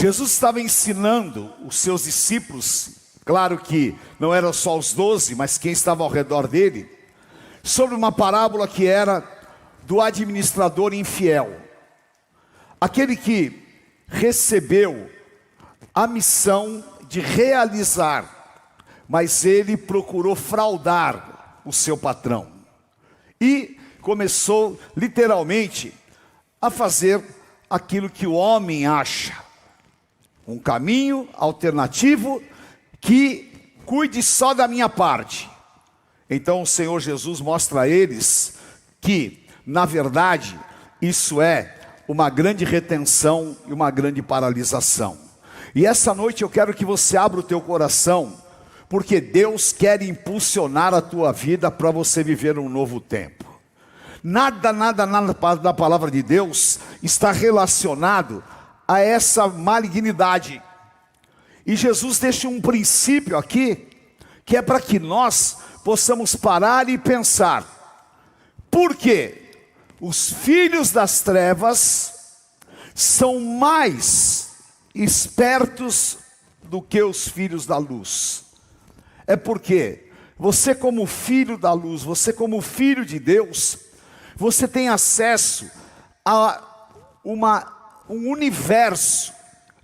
Jesus estava ensinando os seus discípulos, claro que não eram só os 12, mas quem estava ao redor dele, sobre uma parábola que era do administrador infiel. Aquele que recebeu a missão de realizar, mas ele procurou fraudar o seu patrão. E começou literalmente a fazer aquilo que o homem acha. Um caminho alternativo que cuide só da minha parte. Então o Senhor Jesus mostra a eles que, na verdade, isso é uma grande retenção e uma grande paralisação. E essa noite eu quero que você abra o teu coração, porque Deus quer impulsionar a tua vida para você viver um novo tempo. Nada da palavra de Deus está relacionado a essa malignidade. E Jesus deixa um princípio aqui, que é para que nós possamos parar e pensar. Por quê? Os filhos das trevas são mais espertos do que os filhos da luz. É porque você, como filho da luz, você como filho de Deus, você tem acesso a um universo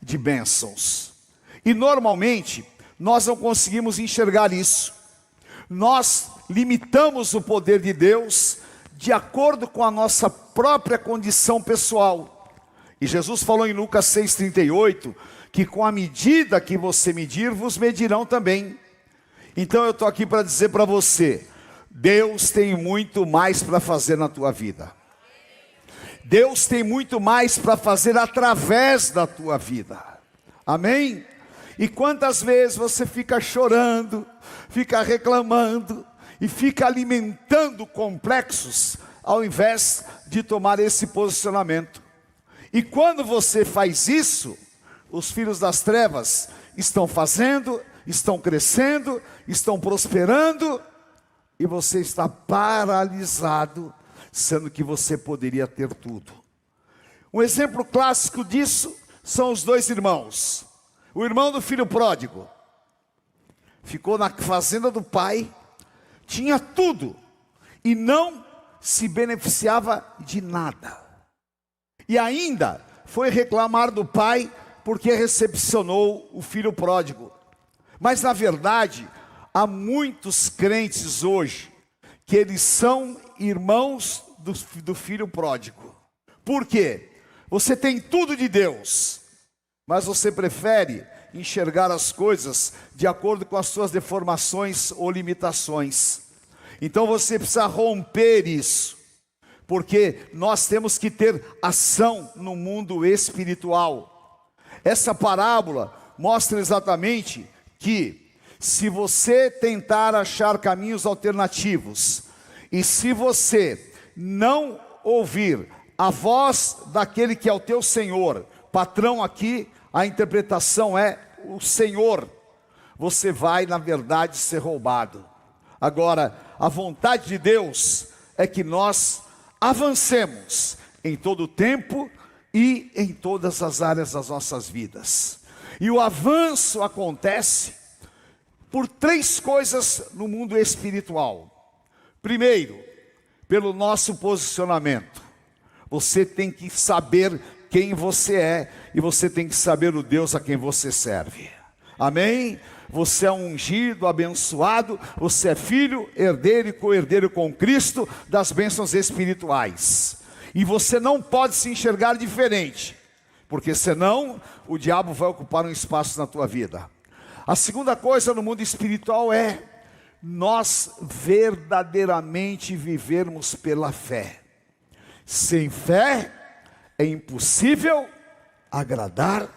de bênçãos. E normalmente nós não conseguimos enxergar isso. Nós limitamos o poder de Deus de acordo com a nossa própria condição pessoal. E Jesus falou em Lucas 6,38, que com a medida que você medir, vos medirão também. Então eu estou aqui para dizer para você, Deus tem muito mais para fazer na tua vida. Deus tem muito mais para fazer através da tua vida. Amém? E quantas vezes você fica chorando, fica reclamando, e fica alimentando complexos, ao invés de tomar esse posicionamento. E quando você faz isso, os filhos das trevas estão fazendo, estão crescendo, estão prosperando, e você está paralisado, sendo que você poderia ter tudo. Um exemplo clássico disso são os dois irmãos. O irmão do filho pródigo ficou na fazenda do pai, tinha tudo e não se beneficiava de nada. E ainda foi reclamar do pai porque recepcionou o filho pródigo. Mas na verdade, há muitos crentes hoje que eles são irmãos do filho pródigo. Por quê? Você tem tudo de Deus, mas você prefere enxergar as coisas de acordo com as suas deformações ou limitações. Então você precisa romper isso, porque nós temos que ter ação no mundo espiritual. Essa parábola mostra exatamente que se você tentar achar caminhos alternativos, e se você não ouvir a voz daquele que é o teu Senhor, patrão aqui, a interpretação é o Senhor, você vai na verdade ser roubado. Agora, a vontade de Deus é que nós avancemos em todo o tempo e em todas as áreas das nossas vidas. E o avanço acontece por três coisas no mundo espiritual. Primeiro, pelo nosso posicionamento. Você tem que saber quem você é e você tem que saber o Deus a quem você serve. Amém? Você é ungido, abençoado, você é filho, herdeiro e co-herdeiro com Cristo das bênçãos espirituais. E você não pode se enxergar diferente, porque senão o diabo vai ocupar um espaço na tua vida. A segunda coisa no mundo espiritual é nós verdadeiramente vivermos pela fé. Sem fé é impossível agradar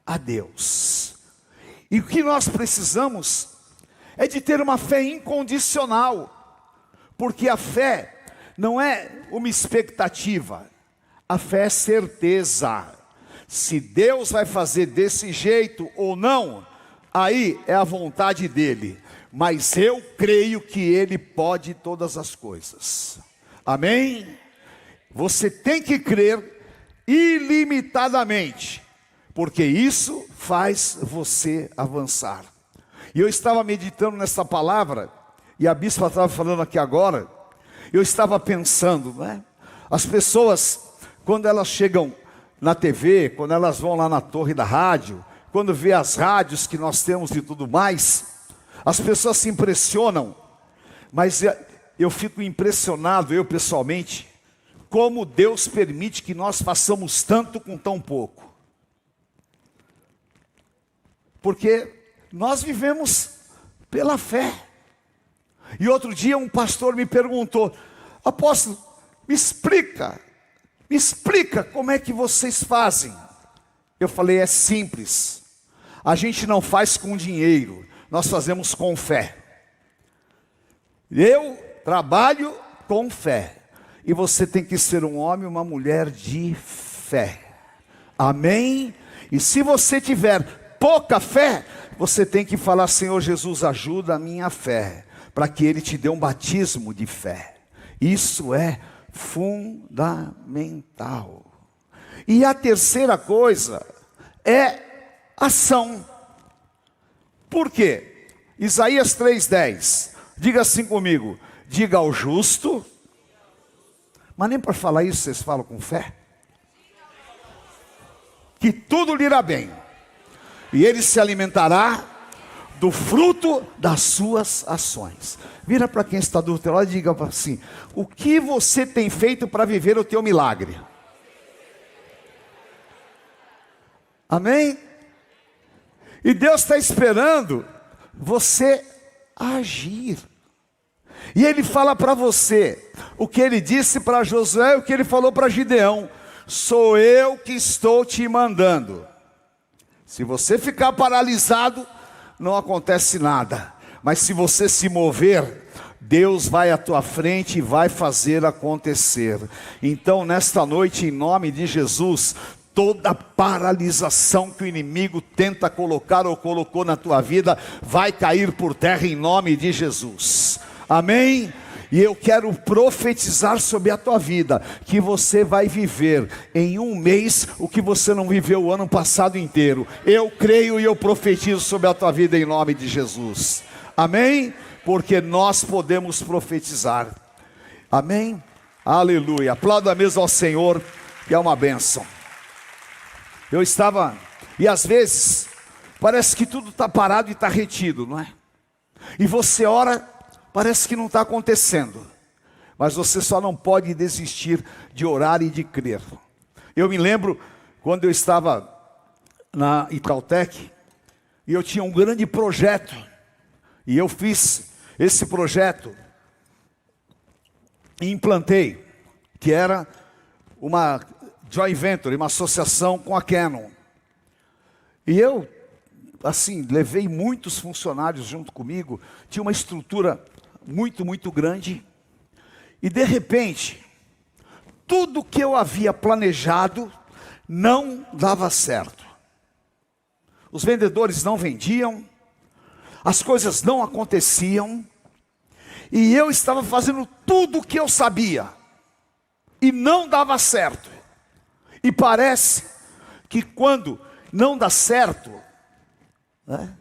a Deus. E o que nós precisamos é de ter uma fé incondicional, porque a fé não é uma expectativa, a fé é certeza. Se Deus vai fazer desse jeito ou não, aí é a vontade dele, mas eu creio que ele pode todas as coisas. Amém? Você tem que crer ilimitadamente, porque isso faz você avançar. E eu estava meditando nessa palavra, e a bispa estava falando aqui agora, eu estava pensando, né? As pessoas, quando elas chegam na TV, quando elas vão lá na torre da rádio, quando vê as rádios que nós temos e tudo mais, as pessoas se impressionam, mas eu fico impressionado, eu pessoalmente, como Deus permite que nós façamos tanto com tão pouco. Porque nós vivemos pela fé. E outro dia um pastor me perguntou: apóstolo, me explica como é que vocês fazem. Eu falei: é simples, a gente não faz com dinheiro, nós fazemos com fé. Eu trabalho com fé, e você tem que ser um homem e uma mulher de fé, amém? E se você tiver pouca fé, você tem que falar: Senhor Jesus, ajuda a minha fé, para que Ele te dê um batismo de fé. Isso é fundamental. E a terceira coisa é ação. Por quê? Isaías 3:10, diga assim comigo: diga ao justo, mas nem para falar isso vocês falam com fé, que tudo lhe irá bem, e ele se alimentará do fruto das suas ações. Vira para quem está do teu lado e diga assim: o que você tem feito para viver o teu milagre? Amém? E Deus está esperando você agir. E Ele fala para você o que Ele disse para Josué, o que Ele falou para Gideão: sou eu que estou te mandando. Se você ficar paralisado, não acontece nada. Mas se você se mover, Deus vai à tua frente e vai fazer acontecer. Então, nesta noite, em nome de Jesus, toda paralisação que o inimigo tenta colocar ou colocou na tua vida, vai cair por terra em nome de Jesus. Amém? E eu quero profetizar sobre a tua vida, que você vai viver em um mês o que você não viveu o ano passado inteiro. Eu creio e eu profetizo sobre a tua vida em nome de Jesus. Amém? Porque nós podemos profetizar. Amém? Aleluia. Aplauda mesmo ao Senhor, que é uma bênção. Eu estava, e às vezes, parece que tudo está parado e está retido, não é? E você ora, parece que não está acontecendo, mas você só não pode desistir de orar e de crer. Eu me lembro quando eu estava na Itautec, e eu tinha um grande projeto, e eu fiz esse projeto, e implantei, que era uma joint venture, uma associação com a Canon. E eu, assim, levei muitos funcionários junto comigo, tinha uma estrutura muito grande, e de repente, tudo que eu havia planejado não dava certo. Os vendedores não vendiam, as coisas não aconteciam, e eu estava fazendo tudo o que eu sabia, e não dava certo. E parece que quando não dá certo, né?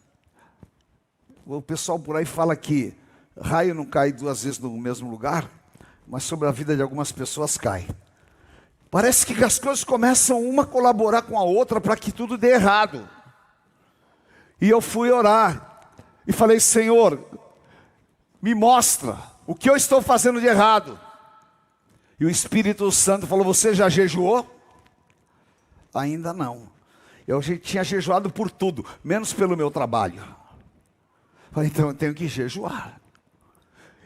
O pessoal por aí fala que raio não cai duas vezes no mesmo lugar, mas sobre a vida de algumas pessoas cai. Parece que as coisas começam uma a colaborar com a outra para que tudo dê errado. E eu fui orar e falei: Senhor, me mostra o que eu estou fazendo de errado. E o Espírito Santo falou: você já jejuou? Ainda não. Eu tinha jejuado por tudo, menos pelo meu trabalho. Falei: então eu tenho que jejuar.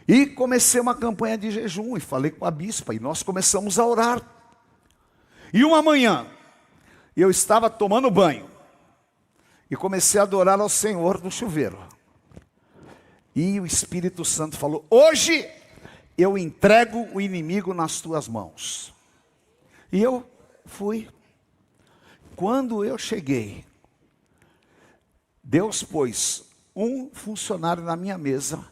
E comecei uma campanha de jejum, e falei com a bispa, e nós começamos a orar. E uma manhã, eu estava tomando banho, e comecei a adorar ao Senhor no chuveiro. E o Espírito Santo falou: hoje eu entrego o inimigo nas tuas mãos. E eu fui. Quando eu cheguei, Deus pôs um funcionário na minha mesa,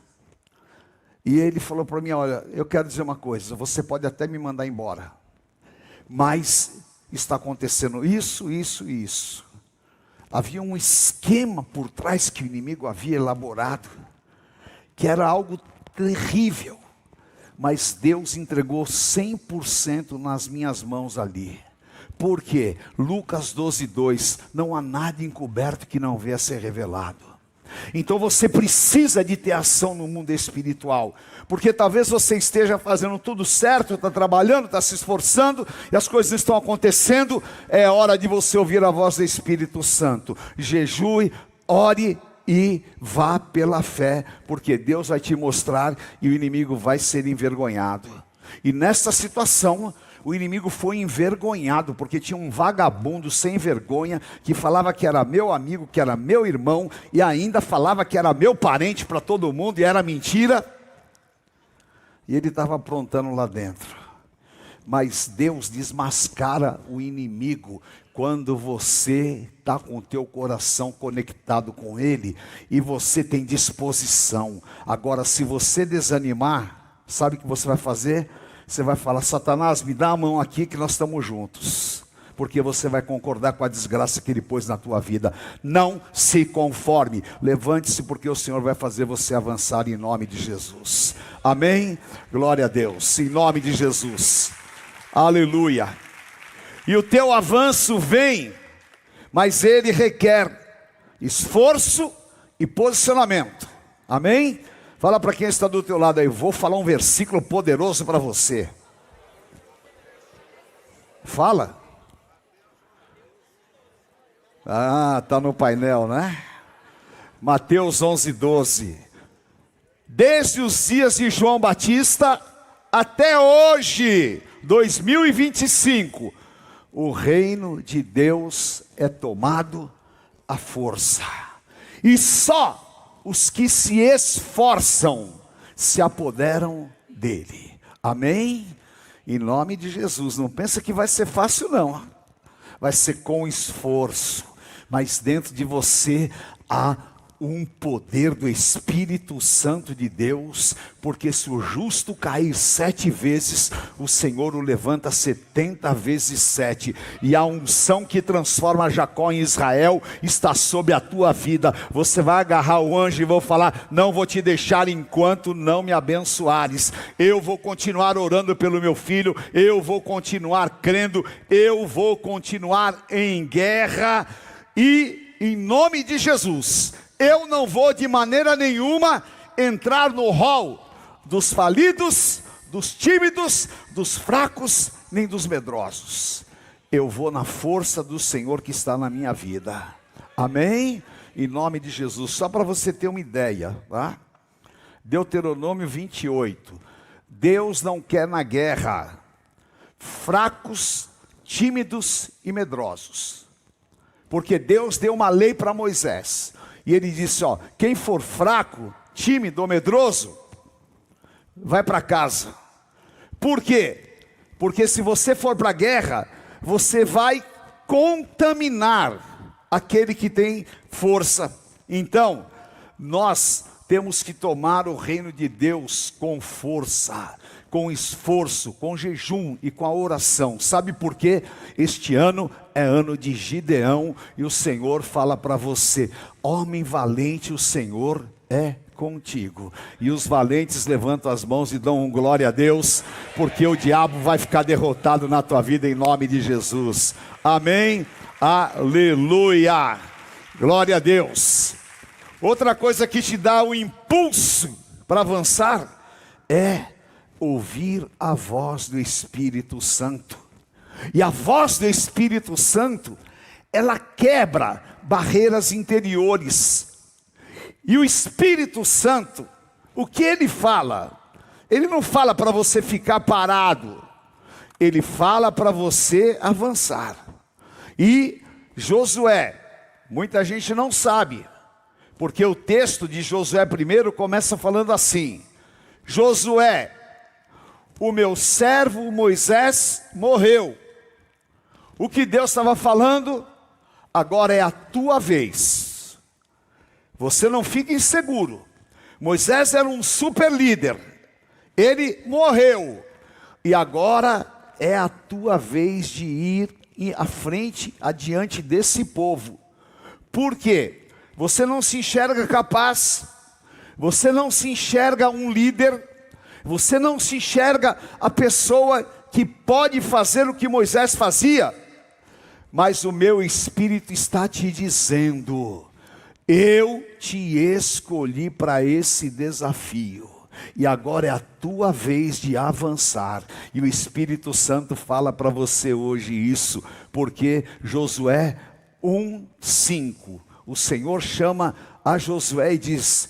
e ele falou para mim: olha, eu quero dizer uma coisa, você pode até me mandar embora, mas está acontecendo isso, isso e isso. Havia um esquema por trás que o inimigo havia elaborado, que era algo terrível, mas Deus entregou 100% nas minhas mãos ali. Por quê? Lucas 12:2, não há nada encoberto que não venha a ser revelado. Então você precisa de ter ação no mundo espiritual, porque talvez você esteja fazendo tudo certo, está trabalhando, está se esforçando, e as coisas estão acontecendo. É hora de você ouvir a voz do Espírito Santo. Jejue, ore e vá pela fé, porque Deus vai te mostrar e o inimigo vai ser envergonhado. E nessa situação, o inimigo foi envergonhado, porque tinha um vagabundo sem vergonha, que falava que era meu amigo, que era meu irmão, e ainda falava que era meu parente para todo mundo, e era mentira. E ele estava aprontando lá dentro. Mas Deus desmascara o inimigo quando você está com o teu coração conectado com Ele, e você tem disposição. Agora, se você desanimar, sabe o que você vai fazer? Você vai falar: Satanás, me dá a mão aqui que nós estamos juntos. Porque você vai concordar com a desgraça que Ele pôs na tua vida. Não se conforme. Levante-se, porque o Senhor vai fazer você avançar em nome de Jesus. Amém? Glória a Deus. Em nome de Jesus. Aleluia. E o teu avanço vem, mas ele requer esforço e posicionamento. Amém? Fala para quem está do teu lado aí, vou falar um versículo poderoso para você. Fala. Está no painel, né? Mateus 11:12. Desde os dias de João Batista até hoje, 2025, o reino de Deus é tomado à força. E só os que se esforçam se apoderam dele. Amém? Em nome de Jesus. Não pensa que vai ser fácil, não. Vai ser com esforço. Mas dentro de você há um poder do Espírito Santo de Deus, porque se o justo cair 7 vezes, o Senhor o levanta 70 vezes 7, e a unção que transforma Jacó em Israel está sobre a tua vida. Você vai agarrar o anjo e vou falar: não vou te deixar enquanto não me abençoares. Eu vou continuar orando pelo meu filho, eu vou continuar crendo, eu vou continuar em guerra, e em nome de Jesus, eu não vou de maneira nenhuma entrar no hall dos falidos, dos tímidos, dos fracos, nem dos medrosos. Eu vou na força do Senhor que está na minha vida. Amém? Em nome de Jesus. Só para você ter uma ideia, tá? Deuteronômio 28. Deus não quer na guerra fracos, tímidos e medrosos. Porque Deus deu uma lei para Moisés. E ele disse: ó, quem for fraco, tímido ou medroso, vai para casa. Por quê? Porque se você for para a guerra, você vai contaminar aquele que tem força. Então, nós temos que tomar o reino de Deus com força, com esforço, com jejum e com a oração. Sabe por quê? Este ano é ano de Gideão, e o Senhor fala para você: homem valente, o Senhor é contigo. E os valentes levantam as mãos e dão glória a Deus, porque o diabo vai ficar derrotado na tua vida em nome de Jesus. Amém? Aleluia! Glória a Deus. Outra coisa que te dá o impulso para avançar é ouvir a voz do Espírito Santo. E a voz do Espírito Santo, ela quebra barreiras interiores. E o Espírito Santo, o que ele fala? Ele não fala para você ficar parado. Ele fala para você avançar. E Josué, muita gente não sabe, porque o texto de Josué primeiro começa falando assim: Josué, o meu servo Moisés morreu. O que Deus estava falando? Agora é a tua vez. Você não fica inseguro. Moisés era um super líder. Ele morreu. E agora é a tua vez de ir à frente, adiante desse povo. Por quê? Você não se enxerga capaz, você não se enxerga um líder, você não se enxerga a pessoa que pode fazer o que Moisés fazia. Mas o meu espírito está te dizendo: eu te escolhi para esse desafio, e agora é a tua vez de avançar. E o Espírito Santo fala para você hoje isso, porque Josué 1:5, o Senhor chama a Josué e diz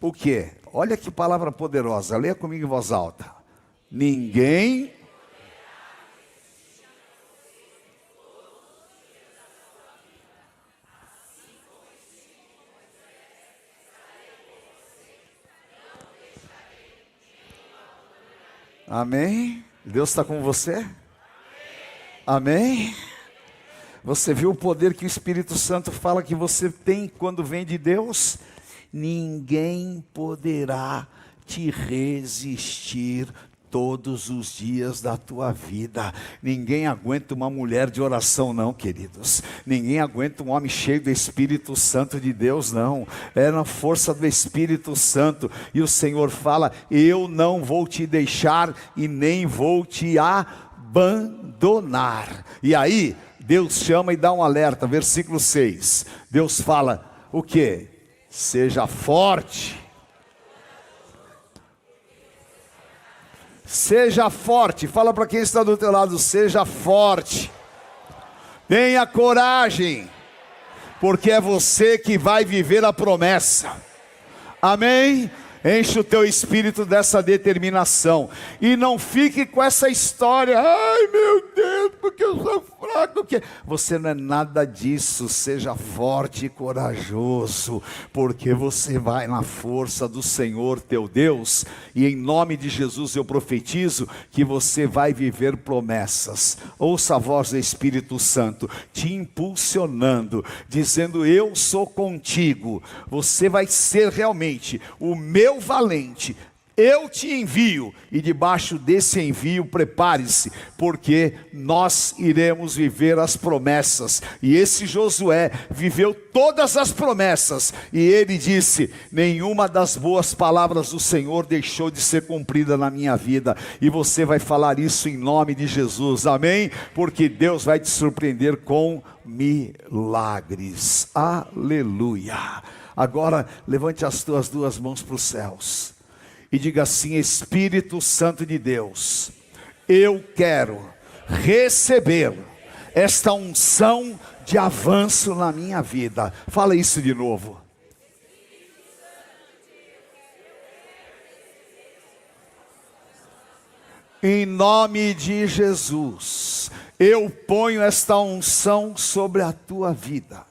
o quê? Olha que palavra poderosa, leia comigo em voz alta. Ninguém... Amém? Deus está com você? Amém? Você viu o poder que o Espírito Santo fala que você tem quando vem de Deus? Ninguém poderá te resistir todos os dias da tua vida. Ninguém aguenta uma mulher de oração não, queridos. Ninguém aguenta um homem cheio do Espírito Santo de Deus não. É na força do Espírito Santo. E o Senhor fala: eu não vou te deixar e nem vou te abandonar. E aí Deus chama e dá um alerta, versículo 6. Deus fala o quê? Seja forte. Seja forte. Fala para quem está do teu lado: seja forte. Tenha coragem, porque é você que vai viver a promessa. Amém? Enche o teu espírito dessa determinação. E não fique com essa história: ai meu Deus, porque eu sou fraco. Você não é nada disso. Seja forte e corajoso, porque você vai na força do Senhor teu Deus. E em nome de Jesus eu profetizo que você vai viver promessas. Ouça a voz do Espírito Santo te impulsionando, dizendo: eu sou contigo. Você vai ser realmente o meu valente. Eu te envio, e debaixo desse envio prepare-se, porque nós iremos viver as promessas. E esse Josué viveu todas as promessas, e ele disse: nenhuma das boas palavras do Senhor deixou de ser cumprida na minha vida. E você vai falar isso em nome de Jesus, amém? Porque Deus vai te surpreender com milagres. Aleluia. Agora levante as tuas duas mãos para os céus e diga assim: Espírito Santo de Deus, eu quero receber esta unção de avanço na minha vida. Fala isso de novo. Em nome de Jesus, eu ponho esta unção sobre a tua vida.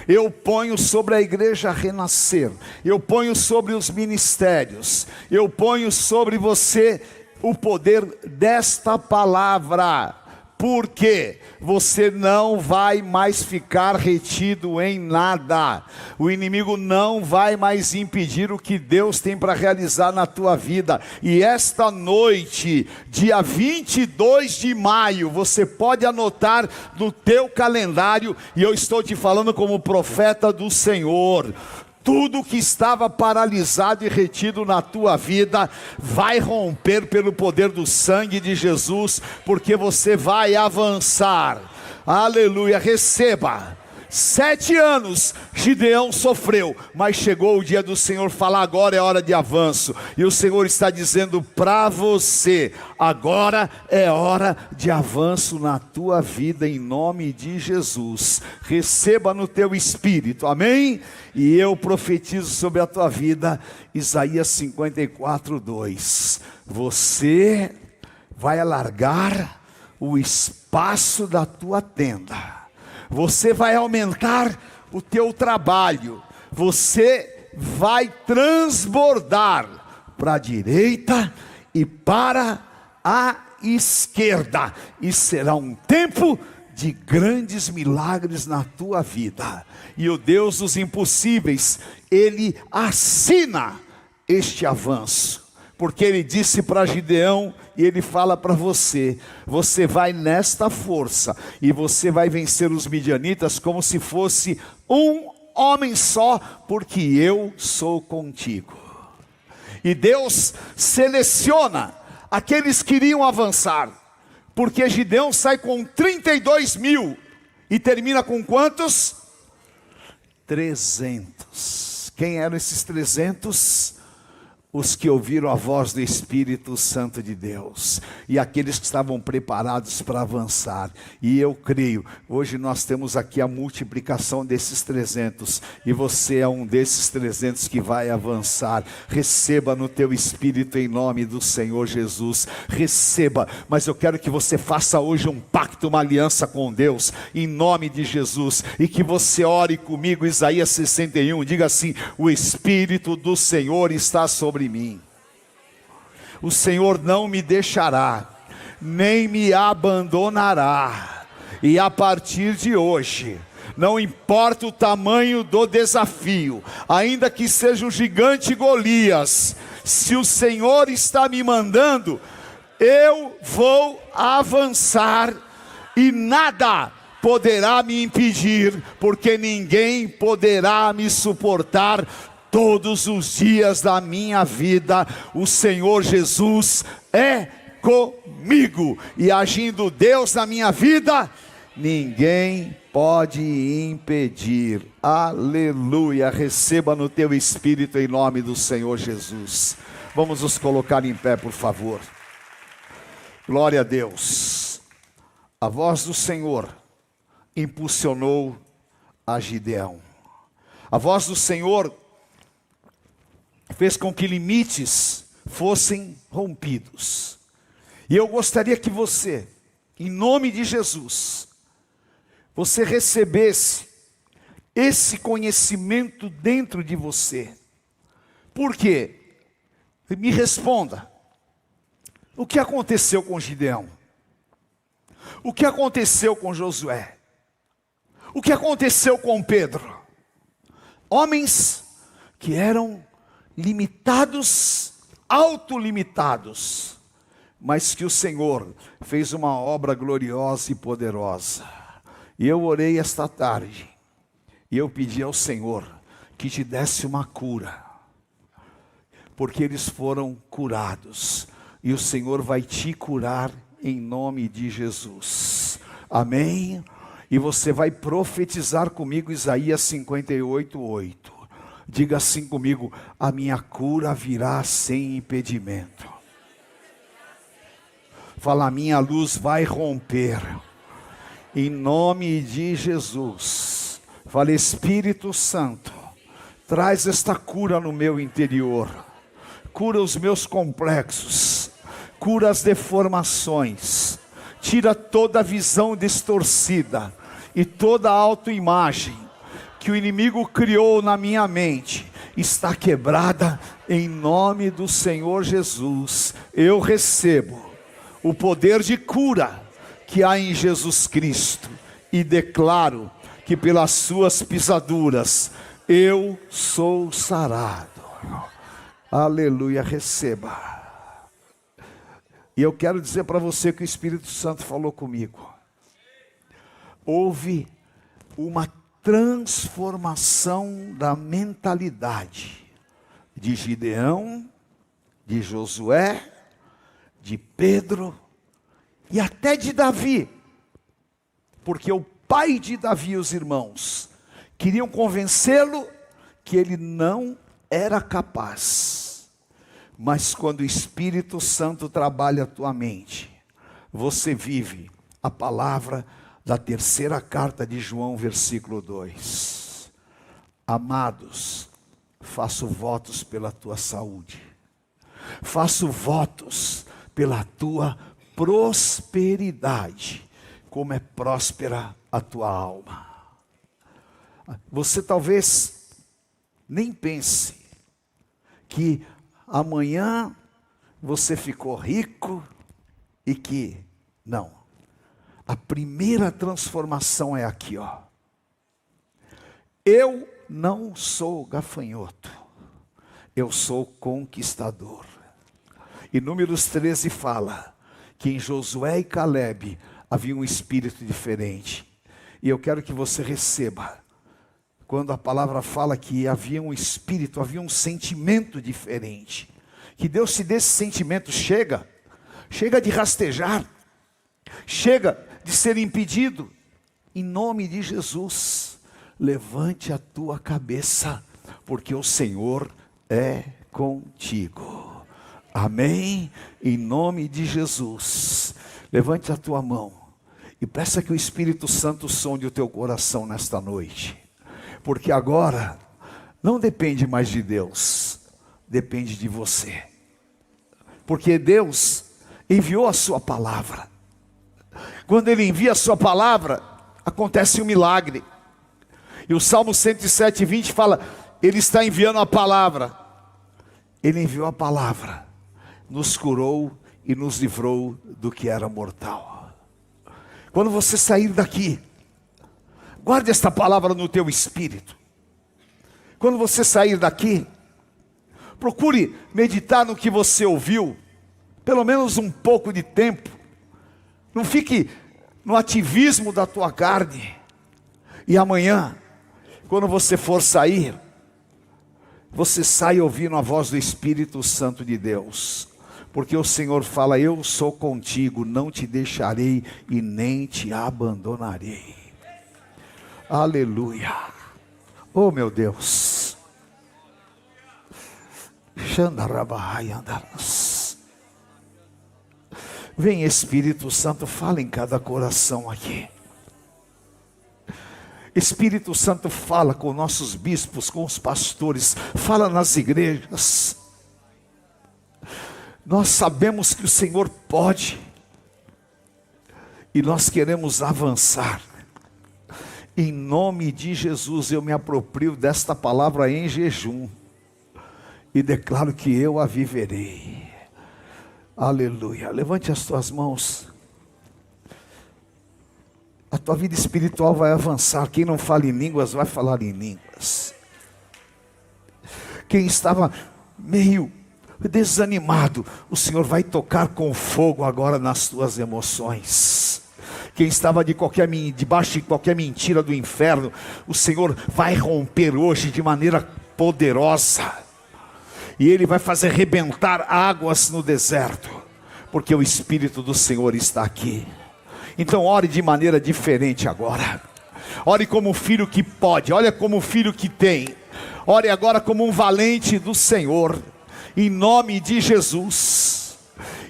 Eu ponho sobre a igreja Renascer, eu ponho sobre os ministérios, eu ponho sobre você o poder desta palavra, porque você não vai mais ficar retido em nada. O inimigo não vai mais impedir o que Deus tem para realizar na tua vida. E esta noite, dia 22 de maio, você pode anotar no teu calendário, e eu estou te falando como profeta do Senhor: tudo que estava paralisado e retido na tua vida vai romper pelo poder do sangue de Jesus, porque você vai avançar. Aleluia, receba. 7 anos Gideão sofreu, mas chegou o dia do Senhor falar: agora é hora de avanço. E o Senhor está dizendo para você: agora é hora de avanço na tua vida, em nome de Jesus. Receba no teu espírito, amém? E eu profetizo sobre a tua vida, Isaías 54:2. Você vai alargar o espaço da tua tenda. Você vai aumentar o teu trabalho. Você vai transbordar para a direita e para a esquerda. E será um tempo de grandes milagres na tua vida. E o Deus dos impossíveis, Ele assina este avanço. Porque Ele disse para Gideão, e Ele fala para você: você vai nesta força, e você vai vencer os midianitas como se fosse um homem só, porque eu sou contigo. E Deus seleciona aqueles que iriam avançar, porque Gideão sai com 32.000 e termina com quantos? 300. Quem eram esses 300? Os que ouviram a voz do Espírito Santo de Deus, e aqueles que estavam preparados para avançar. E eu creio, hoje nós temos aqui a multiplicação desses 300, e você é um desses 300 que vai avançar. Receba no teu espírito em nome do Senhor Jesus, receba. Mas eu quero que você faça hoje um pacto, uma aliança com Deus, em nome de Jesus, e que você ore comigo, Isaías 61, diga assim: o Espírito do Senhor está sobre mim. O Senhor não me deixará, nem me abandonará. E a partir de hoje, não importa o tamanho do desafio, ainda que seja o gigante Golias, se o Senhor está me mandando, eu vou avançar e nada poderá me impedir, porque ninguém poderá me suportar todos os dias da minha vida. O Senhor Jesus é comigo, e agindo Deus na minha vida, ninguém pode impedir. Aleluia. Receba no teu espírito em nome do Senhor Jesus. Vamos nos colocar em pé, por favor. Glória a Deus. A voz do Senhor impulsionou a Gideão. A voz do Senhor fez com que limites fossem rompidos. E eu gostaria que você, em nome de Jesus, você recebesse esse conhecimento dentro de você. Por quê? Me responda. O que aconteceu com Gideão? O que aconteceu com Josué? O que aconteceu com Pedro? Homens que eram limitados, autolimitados, mas que o Senhor fez uma obra gloriosa e poderosa. E eu orei esta tarde, e eu pedi ao Senhor que te desse uma cura, porque eles foram curados, e o Senhor vai te curar em nome de Jesus. Amém? E você vai profetizar comigo Isaías 58:8. Diga assim comigo: a minha cura virá sem impedimento. Fala: a minha luz vai romper, em nome de Jesus. Fala: Espírito Santo, traz esta cura no meu interior. Cura os meus complexos, cura as deformações, tira toda a visão distorcida e toda a autoimagem que o inimigo criou na minha mente, está quebrada em nome do Senhor Jesus. Eu recebo o poder de cura que há em Jesus Cristo, e declaro que pelas suas pisaduras eu sou sarado. Aleluia. Receba. E eu quero dizer para você que o Espírito Santo falou comigo. Houve uma transformação da mentalidade de Gideão, de Josué, de Pedro e até de Davi, porque o pai de Davi e os irmãos queriam convencê-lo que ele não era capaz. Mas quando o Espírito Santo trabalha a tua mente, você vive a palavra da terceira carta de João, versículo 2. Amados, faço votos pela tua saúde, faço votos pela tua prosperidade, como é próspera a tua alma. Você talvez nem pense que amanhã você ficou rico e que não. A primeira transformação é aqui, ó. Eu não sou gafanhoto, eu sou conquistador. E Números 13 fala que em Josué e Calebe havia um espírito diferente. E eu quero que você receba quando a palavra fala que havia um espírito, havia um sentimento diferente. Que Deus te dê esse sentimento. Chega de rastejar, chega de ser impedido. Em nome de Jesus, levante a tua cabeça, porque o Senhor é contigo. Amém? Em nome de Jesus, levante a tua mão e peça que o Espírito Santo sonde o teu coração nesta noite, porque agora não depende mais de Deus, depende de você, porque Deus enviou a sua palavra. Quando Ele envia a sua palavra, acontece um milagre. E o Salmo 107:20 fala: Ele está enviando a palavra. Ele enviou a palavra, nos curou e nos livrou do que era mortal. Quando você sair daqui, guarde esta palavra no teu espírito. Quando você sair daqui, procure meditar no que você ouviu, pelo menos um pouco de tempo. Não fique no ativismo da tua carne. E amanhã, quando você for sair, você sai ouvindo a voz do Espírito Santo de Deus. Porque o Senhor fala: eu sou contigo, não te deixarei e nem te abandonarei. Aleluia. Oh meu Deus. Vem Espírito Santo, fala em cada coração aqui. Espírito Santo, fala com nossos bispos, com os pastores, fala nas igrejas. Nós sabemos que o Senhor pode, e nós queremos avançar. Em nome de Jesus, eu me aproprio desta palavra em jejum, e declaro que eu a viverei. Aleluia. Levante as tuas mãos. A tua vida espiritual vai avançar. Quem não fala em línguas, vai falar em línguas. Quem estava meio desanimado, o Senhor vai tocar com fogo agora nas tuas emoções. Quem estava debaixo de qualquer mentira do inferno, o Senhor vai romper hoje de maneira poderosa. E Ele vai fazer rebentar águas no deserto, porque o Espírito do Senhor está aqui. Então ore de maneira diferente agora. Ore como um filho que pode, olha como um filho que tem. Ore agora como um valente do Senhor, em nome de Jesus.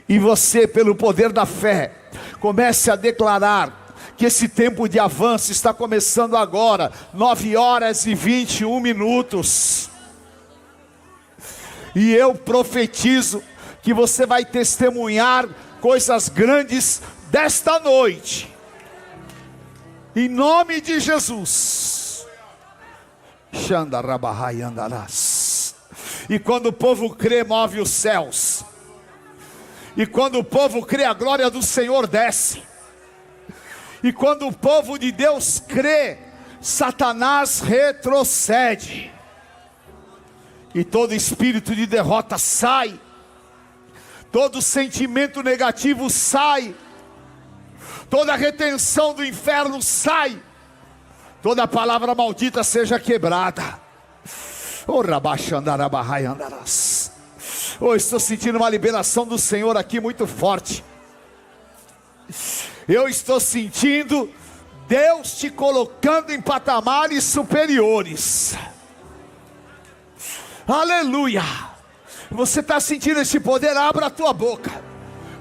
E você, pelo poder da fé, comece a declarar que esse tempo de avanço está começando agora. 9h21. E eu profetizo que você vai testemunhar coisas grandes desta noite, em nome de Jesus. E quando o povo crê, move os céus. E quando o povo crê, a glória do Senhor desce. E quando o povo de Deus crê, Satanás retrocede. E todo espírito de derrota sai. Todo sentimento negativo sai. Toda retenção do inferno sai. Toda palavra maldita seja quebrada. Estou sentindo uma liberação do Senhor aqui muito forte. Eu estou sentindo Deus te colocando em patamares superiores. Aleluia. Você está sentindo esse poder? Abra a tua boca,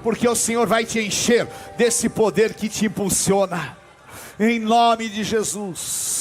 porque o Senhor vai te encher desse poder que te impulsiona, em nome de Jesus.